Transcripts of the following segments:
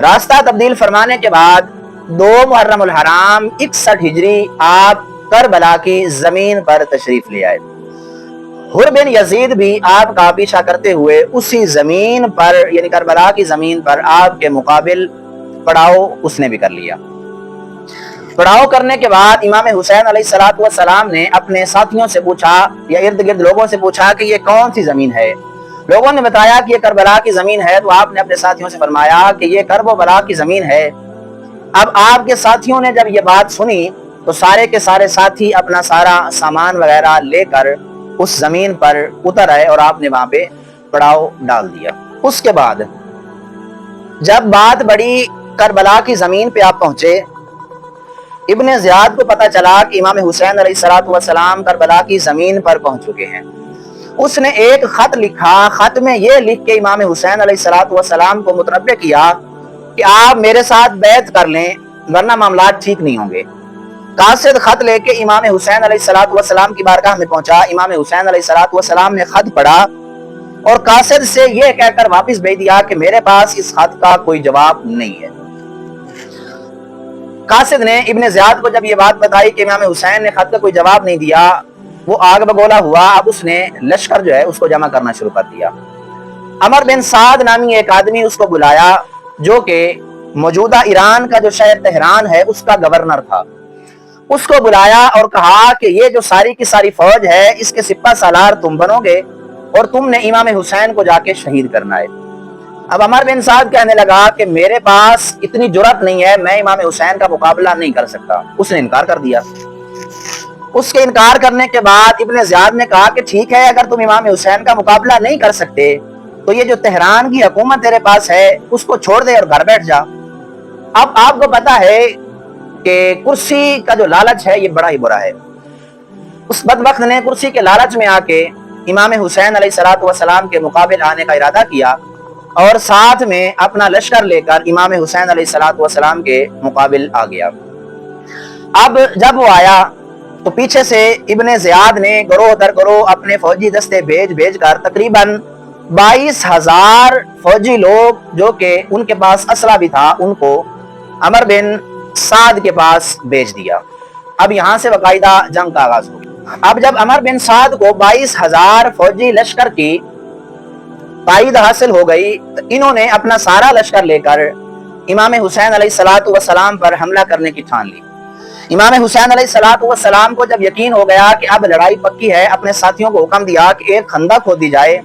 راستہ تبدیل فرمانے کے بعد 2 محرم الحرام 61 ہجری آپ کربلا کی زمین پر تشریف لے آئے۔ حر بن یزید بھی آپ کا پیچھا کرتے ہوئے اسی زمین پر یعنی کربلا کی زمین پر آپ کے مقابل پڑاؤ اس نے بھی کر لیا۔ پڑاؤ کرنے کے بعد امام حسین علیہ السلام نے اپنے ساتھیوں سے پوچھا یا ارد گرد لوگوں سے پوچھا کہ یہ کون سی زمین ہے؟ لوگوں نے بتایا کہ یہ کربلا کی زمین ہے، تو آپ نے اپنے ساتھیوں سے فرمایا کہ یہ کرب و بلا کی زمین ہے۔ اب آپ کے ساتھیوں نے جب یہ بات سنی تو سارے کے سارے ساتھی اپنا سارا سامان وغیرہ لے کر اس زمین پر اتر آئے اور آپ نے وہاں پہ پڑاؤ ڈال دیا۔ اس کے بعد جب بات بڑی کربلا کی زمین پہ آپ پہنچے، ابن زیاد کو پتا چلا کہ امام حسین علیہ السلام کربلا کی زمین پر پہنچ چکے ہیں۔ اس نے ایک خط لکھا، خط میں یہ لکھ کے امام حسین علیہ السلام کو متنبہ کیا کہ آپ میرے ساتھ بیعت کر لیں ورنہ معاملات ٹھیک نہیں ہوں گے۔ قاصد خط لے کے امام حسین علیہ السلام کی بارگاہ میں پہنچا۔ امام حسین علیہ السلام نے خط پڑھا اور قاصد سے یہ کہہ کر واپس بھیج دیا کہ میرے پاس اس خط کا کوئی جواب نہیں ہے۔ قاصد نے ابن زیاد کو جب یہ بات بتائی کہ امام حسین نے خط کا کوئی جواب نہیں دیا، وہ آگ بگولا ہوا۔ اب اس نے لشکر جو ہے اس کو جمع کرنا شروع کر دیا۔ عمر بن سعد نامی ایک آدمی اس کو بلایا جو کہ موجودہ ایران کا جو شہر تہران ہے اس کا گورنر تھا۔ اس کو بلایا اور کہا کہ یہ جو ساری کی ساری فوج ہے اس کے سپہ سالار تم بنو گے اور تم نے امام حسین کو جا کے شہید کرنا ہے۔ اب عمر بن سعد کہنے لگا کہ میرے پاس اتنی جرأت نہیں ہے، میں امام حسین کا مقابلہ نہیں کر سکتا۔ اس نے انکار کر دیا۔ اس کے انکار کرنے کے بعد ابن زیاد نے کہا کہ ٹھیک ہے، اگر تم امام حسین کا مقابلہ نہیں کر سکتے تو یہ جو تہران کی حکومت تیرے پاس ہے اس کو چھوڑ دے اور گھر بیٹھ جا۔ اب آپ کو پتا ہے کہ کرسی کا جو لالچ ہے یہ بڑا ہی برا ہے۔ اس بدبخت نے کرسی کے لالچ میں آ کے امام حسین علیہ السلام کے مقابل آنے کا ارادہ کیا اور ساتھ میں اپنا لشکر لے کر امام حسین علیہ السلام کے مقابل آ گیا۔ اب جب وہ آیا تو پیچھے سے ابن زیاد نے گروہ در گروہ اپنے فوجی دستے بھیج کر تقریباً 22,000 فوجی لوگ جو کہ ان کے پاس اسلحہ بھی تھا ان کو عمر بن سعد کے پاس بھیج دیا۔ اب یہاں سے باقاعدہ جنگ کا آغاز ہو گیا۔ اب جب عمر بن سعد کو 22,000 فوجی لشکر کی تائید حاصل ہو گئی تو انہوں نے اپنا سارا لشکر لے کر امام حسین علیہ السلام پر حملہ کرنے کی ٹھان لی۔ امام حسین علیہ السلام کو جب یقین ہو گیا کہ اب لڑائی پکی ہے، اپنے ساتھیوں کو حکم دیا کہ ایک خندق کھودی جائے۔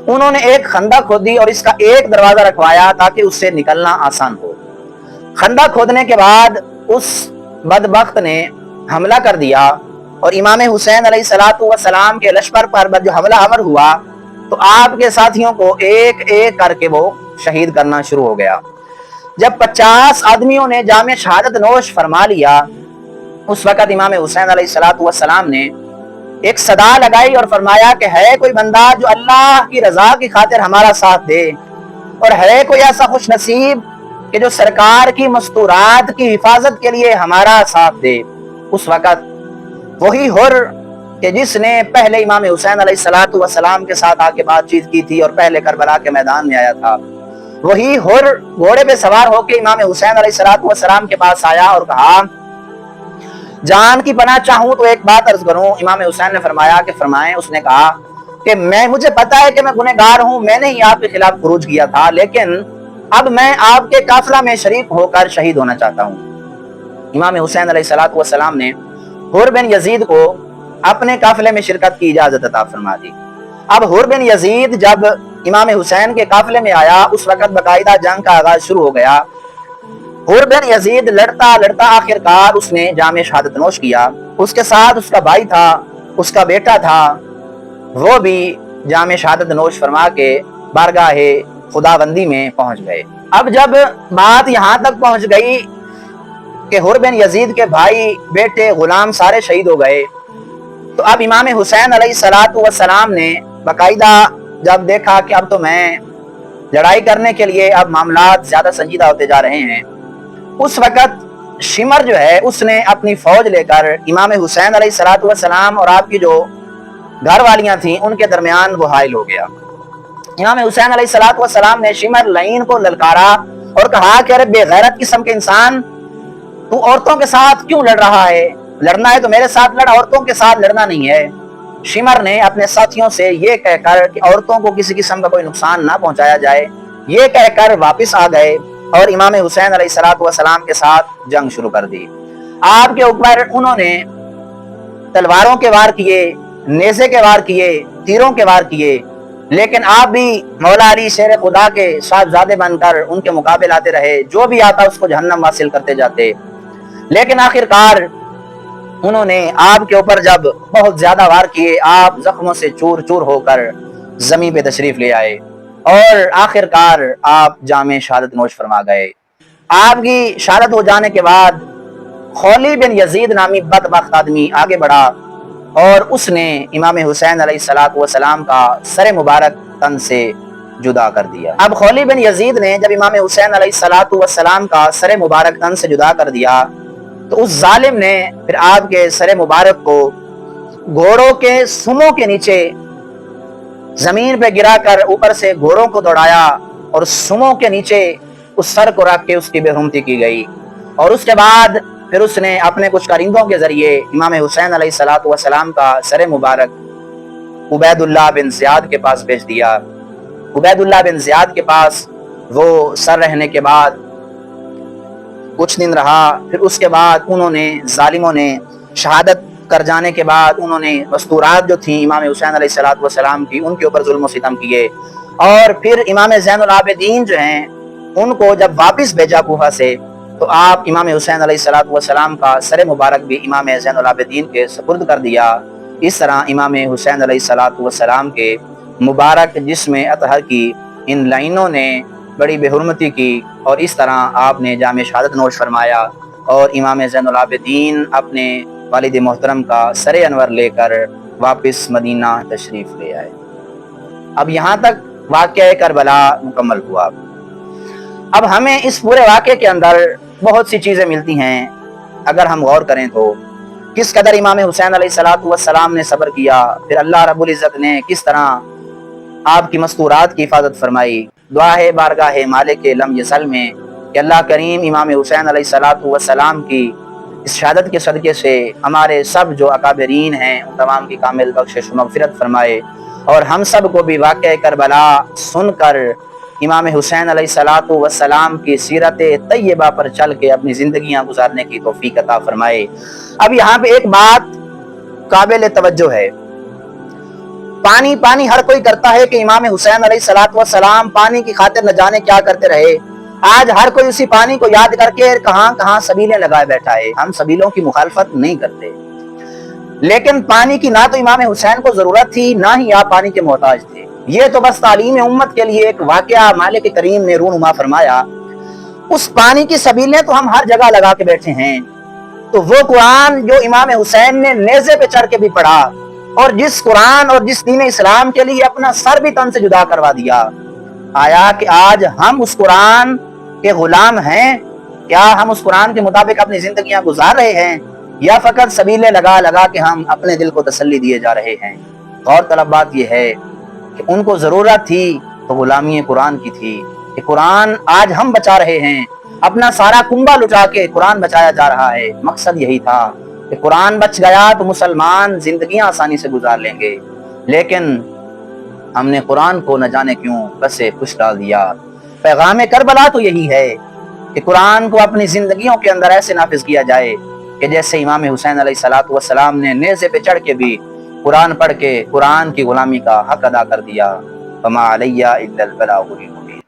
انہوں نے ایک خندق کھودی اور اس کا ایک دروازہ رکھوایا تاکہ اس سے نکلنا آسان ہو۔ خندق کھودنے کے بعد اس بدبخت نے حملہ کر دیا اور امام حسین علیہ السلام کے لشکر پر جو حملہ آور ہوا تو آپ کے ساتھیوں کو ایک ایک کر کے وہ شہید کرنا شروع ہو گیا۔ جب 50 آدمیوں نے جام شہادت نوش فرما لیا، اس وقت امام حسین علیہ السلام نے ایک صدا لگائی اور فرمایا کہ ہے کوئی بندہ جو اللہ کی رضا کی خاطر ہمارا ساتھ دے، اور ہے کوئی ایسا خوش نصیب کہ جو سرکار کی مستورات کی حفاظت کے لیے ہمارا ساتھ دے۔ اس وقت وہی حر کہ جس نے پہلے امام حسین علیہ السلام کے ساتھ آ کے بات چیت کی تھی اور پہلے کربلا کے میدان میں آیا تھا، وہی حر گھوڑے پہ سوار ہو کے امام حسین علیہ السلام کے پاس آیا اور کہا جان کی پناہ چاہوں تو ایک بات عرض کروں۔ امام حسین نے فرمایا کہ فرمائیں۔ اس نے کہا کہ مجھے پتا ہے کہ میں گنہگار ہوں، میں نے ہی آپ کے خلاف خروج کیا تھا، لیکن اب میں آپ کے قافلہ میں شریک ہو کر شہید ہونا چاہتا ہوں۔ امام حسین علیہ السلام نے حر بن یزید کو اپنے قافلے میں شرکت کی اجازت عطا فرما دی۔ اب حر بن یزید جب امام حسین کے قافلے میں آیا اس وقت باقاعدہ جنگ کا آغاز شروع ہو گیا۔ حر بن یزید لڑتا لڑتا آخرکار اس نے جام شہادت نوش کیا۔ اس کے ساتھ اس کا بھائی تھا، اس کا بیٹا تھا، وہ بھی جام شہادت نوش فرما کے بارگاہ خداوندی میں پہنچ گئے۔ اب جب بات یہاں تک پہنچ گئی کہ حر بن یزید کے بھائی بیٹے غلام سارے شہید ہو گئے تو اب امام حسین علیہ السلام نے باقاعدہ جب دیکھا کہ اب تو میں لڑائی کرنے کے لیے اب معاملات زیادہ سنجیدہ ہوتے جا رہے ہیں، اس وقت شمر جو ہے اس نے اپنی فوج لے کر امام حسین علیہ السلام اور آپ کی جو گھر والیاں تھیں ان کے درمیان وہ حائل ہو گیا۔ امام حسین علیہ الصلوۃ والسلام نے شمر لعین کو للکارا اور کہا کہ ارے بے غیرت قسم کے انسان، تو عورتوں کے ساتھ کیوں لڑ رہا ہے؟ لڑنا ہے تو میرے ساتھ لڑ، عورتوں کے ساتھ لڑنا نہیں ہے۔ شمر نے اپنے ساتھیوں سے یہ کہہ کر کہ عورتوں کو کسی قسم کا کوئی نقصان نہ پہنچایا جائے، یہ کہہ کر واپس آ گئے اور امام حسین علیہ الصلوۃ والسلام کے ساتھ جنگ شروع کر دی۔ آپ کے اوپر انہوں نے تلواروں کے وار کیے، نیزے کے وار کیے، تیروں کے وار کیے، لیکن آپ بھی مولا علی شیر خدا کے صاحبزادے بن کر ان کے مقابل آتے رہے، جو بھی آتا اس کو جہنم واصل کرتے جاتے۔ لیکن آخرکار انہوں نے آپ کے اوپر جب بہت زیادہ وار کیے، آپ زخموں سے چور چور ہو کر زمین پہ تشریف لے آئے اور آخرکار آپ جام شہادت نوش فرما گئے۔ آپ کی شہادت ہو جانے کے بعد خولی بن یزید نامی بدبخت آدمی آگے بڑھا اور اس نے امام حسین علیہ الصلوۃ والسلام کا سر مبارک تن سے جدا کر دیا۔ اب خولی بن یزید نے جب امام حسین علیہ الصلوۃ والسلام کا سر مبارک تن سے جدا کر دیا تو اس ظالم نے پھر آپ کے سر مبارک کو گھوڑوں کے سموں کے نیچے زمین پہ گرا کر اوپر سے گھوڑوں کو دوڑایا اور سموں کے نیچے اس سر کو رکھ کے اس کی بے حرمتی کی گئی، اور اس کے بعد پھر اس نے اپنے کچھ کارندوں کے ذریعے امام حسین علیہ الصلوۃ والسلام کا سر مبارک عبید اللہ بن زیاد کے پاس بھیج دیا۔ عبید اللہ بن زیاد کے پاس وہ سر رہنے کے بعد کچھ دن رہا، پھر اس کے بعد انہوں نے ظالموں نے شہادت کر جانے کے بعد انہوں نے مستورات جو تھیں امام حسین علیہ الصلوۃ والسلام کی، ان کے اوپر ظلم و ستم کیے، اور پھر امام زین العابدین جو ہیں ان کو جب واپس بھیجا کوفہ سے تو آپ امام حسین علیہ الصلوۃ والسلام کا سر مبارک بھی امام زین العابدین کے سپرد کر دیا۔ اس طرح امام حسین علیہ الصلوۃ والسلام کے مبارک جسم اطہر کی ان لائنوں نے بڑی بے حرمتی کی، اور اس طرح آپ نے جام شہادت نوش فرمایا اور امام زین العابدین اپنے والد محترم کا سر انور لے کر واپس مدینہ تشریف لے آئے۔ اب یہاں تک واقعہ کربلا مکمل ہوا۔ اب ہمیں اس پورے واقعے کے اندر بہت سی چیزیں ملتی ہیں اگر ہم غور کریں تو، کس قدر امام حسین علیہ الصلوۃ والسلام نے صبر کیا، پھر اللہ رب العزت نے کس طرح آپ کی مستورات کی حفاظت فرمائی۔ دعا ہے بارگاہ مالک لم یزل میں کہ اللہ کریم امام حسین علیہ الصلوۃ والسلام کی اس شہادت کے صدقے سے ہمارے سب جو اکابرین ہیں ان تمام کی کامل بخشش و مغفرت فرمائے، اور ہم سب کو بھی واقعہ کربلا سن کر امام حسین علیہ الصلوۃ والسلام کی سیرت طیبہ پر چل کے اپنی زندگیاں گزارنے کی توفیق عطا فرمائے۔ اب یہاں پہ ایک بات قابل توجہ ہے، پانی ہر کوئی کرتا ہے کہ امام حسین علیہ الصلوۃ والسلام پانی کی خاطر نہ جانے کیا کرتے رہے، آج ہر کوئی اسی پانی کو یاد کر کے کہاں کہاں سبیلیں لگائے بیٹھا ہے۔ ہم سبیلوں کی مخالفت نہیں کرتے، لیکن پانی کی نہ تو امام حسین کو ضرورت تھی نہ ہی آپ پانی کے محتاج تھے، یہ تو بس تعلیم امت کے لیے ایک واقعہ مالک کریم نے رونما فرمایا۔ اس پانی کی سبیلیں تو ہم ہر جگہ لگا کے بیٹھے ہیں، تو وہ قرآن جو امام حسین نے نیزے پہ چڑھ کے بھی پڑھا، اور جس قرآن اور جس دین اسلام کے لیے اپنا سر بھی تن سے جدا کروا دیا، آیا کہ آج ہم اس قرآن کے غلام ہیں؟ کیا ہم اس قرآن کے مطابق اپنی زندگیاں گزار رہے ہیں، یا فقط سبیلیں لگا لگا کے ہم اپنے دل کو تسلی دیے جا رہے ہیں؟ غور طلب بات یہ ہے کہ ان کو ضرورت تھی تو غلامی قرآن کی تھی، کہ قرآن آج ہم بچا رہے ہیں، اپنا سارا کنبہ لٹا کے قرآن بچایا جا رہا ہے۔ مقصد یہی تھا کہ قرآن بچ گیا تو مسلمان زندگیاں آسانی سے گزار لیں گے، لیکن ہم نے قرآن کو نہ جانے کیوں بسے خوش ڈال دیا۔ پیغام کربلا تو یہی ہے کہ قرآن کو اپنی زندگیوں کے اندر ایسے نافذ کیا جائے کہ جیسے امام حسین علیہ الصلوۃ والسلام نے نیزے پہ چڑھ کے بھی قرآن پڑھ کے قرآن کی غلامی کا حق ادا کر دیا۔ فما علیہ الا البلاغ المبین۔